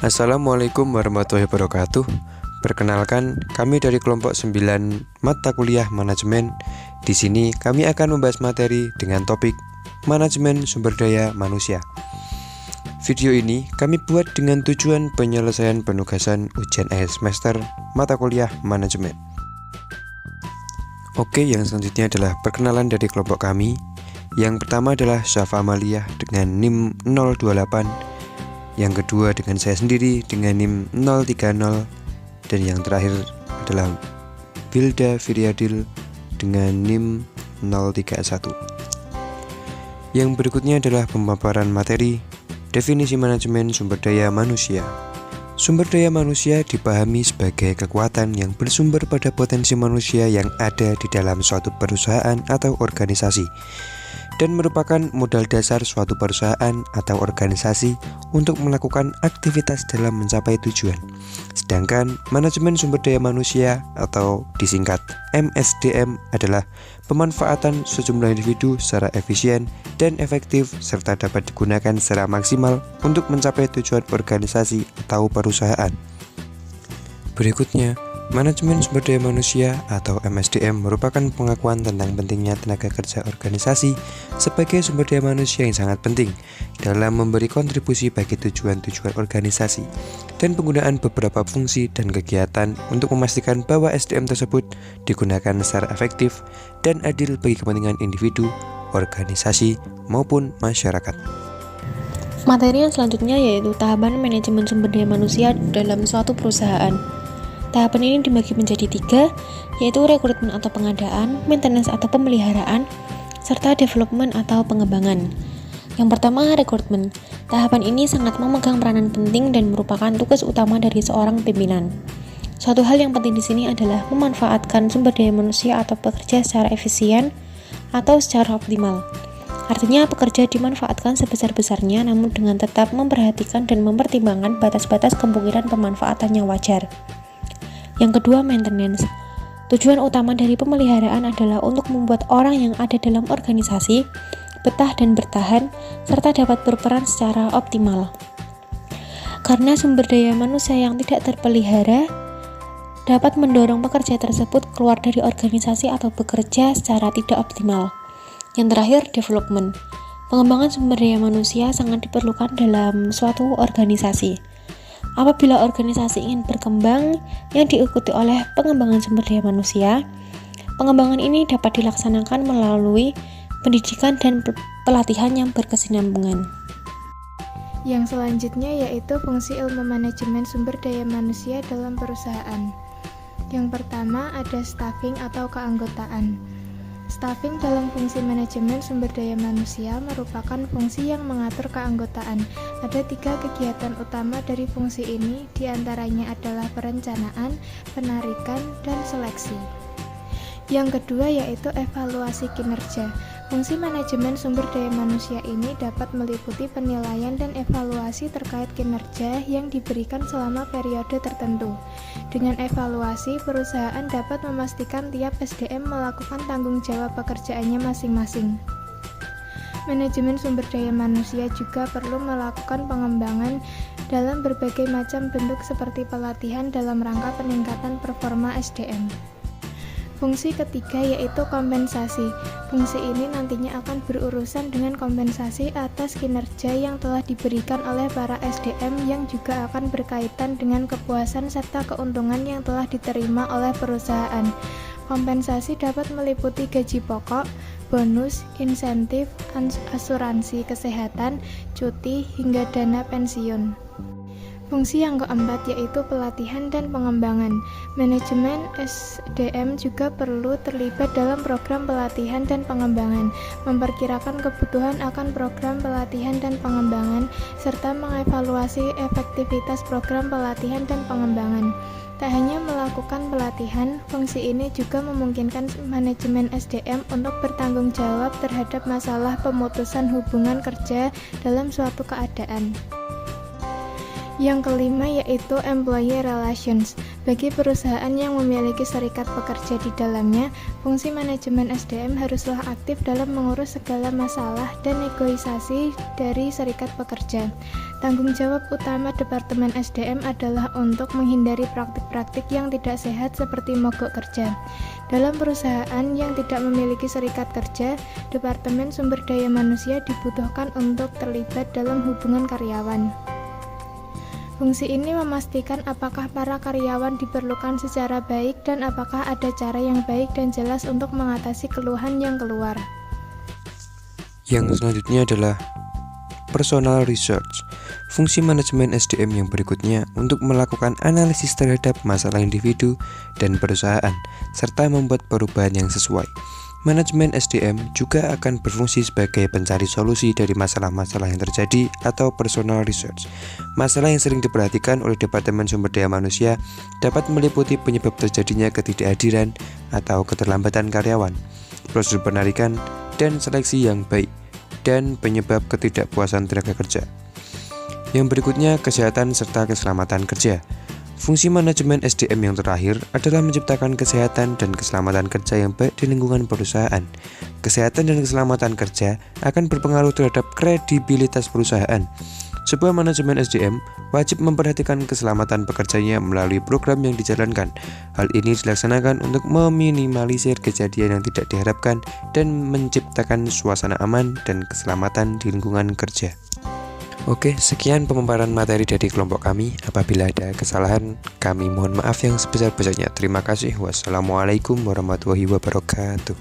Assalamualaikum warahmatullahi wabarakatuh. Perkenalkan, kami dari kelompok 9 mata kuliah manajemen. Di sini kami akan membahas materi dengan topik manajemen sumber daya manusia. Video ini kami buat dengan tujuan penyelesaian penugasan ujian akhir semester mata kuliah manajemen. Oke, yang selanjutnya adalah perkenalan dari kelompok kami. Yang pertama adalah Syafa Amalia dengan NIM 028. Yang kedua dengan saya sendiri dengan NIM 030. Dan yang terakhir adalah Bilda Firyadil dengan NIM 031. Yang berikutnya adalah pemaparan materi definisi manajemen sumber daya manusia. Sumber daya manusia dipahami sebagai kekuatan yang bersumber pada potensi manusia yang ada di dalam suatu perusahaan atau organisasi, dan merupakan modal dasar suatu perusahaan atau organisasi untuk melakukan aktivitas dalam mencapai tujuan. Sedangkan manajemen sumber daya manusia atau disingkat MSDM adalah pemanfaatan sejumlah individu secara efisien dan efektif serta dapat digunakan secara maksimal untuk mencapai tujuan organisasi atau perusahaan. Berikutnya, manajemen sumber daya manusia atau MSDM merupakan pengakuan tentang pentingnya tenaga kerja organisasi sebagai sumber daya manusia yang sangat penting dalam memberi kontribusi bagi tujuan-tujuan organisasi dan penggunaan beberapa fungsi dan kegiatan untuk memastikan bahwa SDM tersebut digunakan secara efektif dan adil bagi kepentingan individu, organisasi, maupun masyarakat. Materi yang selanjutnya yaitu tahapan manajemen sumber daya manusia dalam suatu perusahaan. Tahapan ini dibagi menjadi 3, yaitu rekrutmen atau pengadaan, maintenance atau pemeliharaan, serta development atau pengembangan. Yang pertama, rekrutmen. Tahapan ini sangat memegang peranan penting dan merupakan tugas utama dari seorang pimpinan. Suatu hal yang penting di sini adalah memanfaatkan sumber daya manusia atau pekerja secara efisien atau secara optimal. Artinya, pekerja dimanfaatkan sebesar-besarnya namun dengan tetap memperhatikan dan mempertimbangkan batas-batas kemungkinan pemanfaatannya wajar. Yang kedua, maintenance. Tujuan utama dari pemeliharaan adalah untuk membuat orang yang ada dalam organisasi betah dan bertahan, serta dapat berperan secara optimal. Karena sumber daya manusia yang tidak terpelihara dapat mendorong pekerja tersebut keluar dari organisasi atau bekerja secara tidak optimal. Yang terakhir, development. Pengembangan sumber daya manusia sangat diperlukan dalam suatu organisasi. Apabila organisasi ingin berkembang yang diikuti oleh pengembangan sumber daya manusia, pengembangan ini dapat dilaksanakan melalui pendidikan dan pelatihan yang berkesinambungan. Yang selanjutnya yaitu fungsi ilmu manajemen sumber daya manusia dalam perusahaan. Yang pertama ada staffing atau keanggotaan. Staffing dalam fungsi manajemen sumber daya manusia merupakan fungsi yang mengatur keanggotaan. Ada 3 kegiatan utama dari fungsi ini, diantaranya adalah perencanaan, penarikan, dan seleksi. Yang kedua yaitu evaluasi kinerja. Fungsi manajemen sumber daya manusia ini dapat meliputi penilaian dan evaluasi terkait kinerja yang diberikan selama periode tertentu. Dengan evaluasi, perusahaan dapat memastikan tiap SDM melakukan tanggung jawab pekerjaannya masing-masing. Manajemen sumber daya manusia juga perlu melakukan pengembangan dalam berbagai macam bentuk seperti pelatihan dalam rangka peningkatan performa SDM. Fungsi ketiga yaitu kompensasi. Fungsi ini nantinya akan berurusan dengan kompensasi atas kinerja yang telah diberikan oleh para SDM yang juga akan berkaitan dengan kepuasan serta keuntungan yang telah diterima oleh perusahaan. Kompensasi dapat meliputi gaji pokok, bonus, insentif, asuransi kesehatan, cuti, hingga dana pensiun. Fungsi yang keempat yaitu pelatihan dan pengembangan. Manajemen SDM juga perlu terlibat dalam program pelatihan dan pengembangan, memperkirakan kebutuhan akan program pelatihan dan pengembangan, serta mengevaluasi efektivitas program pelatihan dan pengembangan. Tak hanya melakukan pelatihan, fungsi ini juga memungkinkan manajemen SDM untuk bertanggung jawab terhadap masalah pemutusan hubungan kerja dalam suatu keadaan. Yang kelima yaitu employee relations. Bagi perusahaan yang memiliki serikat pekerja di dalamnya, fungsi manajemen SDM haruslah aktif dalam mengurus segala masalah dan negosiasi dari serikat pekerja. Tanggung jawab utama Departemen SDM adalah untuk menghindari praktik-praktik yang tidak sehat seperti mogok kerja. Dalam perusahaan yang tidak memiliki serikat kerja, Departemen Sumber Daya Manusia dibutuhkan untuk terlibat dalam hubungan karyawan. Fungsi ini memastikan apakah para karyawan diperlukan secara baik dan apakah ada cara yang baik dan jelas untuk mengatasi keluhan yang keluar. Yang selanjutnya adalah personal research. Fungsi manajemen SDM yang berikutnya untuk melakukan analisis terhadap masalah individu dan perusahaan, serta membuat perubahan yang sesuai. Manajemen SDM juga akan berfungsi sebagai pencari solusi dari masalah-masalah yang terjadi atau personal research. Masalah yang sering diperhatikan oleh Departemen Sumber Daya Manusia dapat meliputi penyebab terjadinya ketidakhadiran atau keterlambatan karyawan, prosedur penarikan dan seleksi yang baik, dan penyebab ketidakpuasan tenaga kerja. Yang berikutnya, kesehatan serta keselamatan kerja. Fungsi manajemen SDM yang terakhir adalah menciptakan kesehatan dan keselamatan kerja yang baik di lingkungan perusahaan. Kesehatan dan keselamatan kerja akan berpengaruh terhadap kredibilitas perusahaan. Sebuah manajemen SDM wajib memperhatikan keselamatan pekerjanya melalui program yang dijalankan. Hal ini dilaksanakan untuk meminimalisir kejadian yang tidak diharapkan dan menciptakan suasana aman dan keselamatan di lingkungan kerja. Oke, sekian pemaparan materi dari kelompok kami. Apabila ada kesalahan, kami mohon maaf yang sebesar-besarnya. Terima kasih. Wassalamualaikum warahmatullahi wabarakatuh.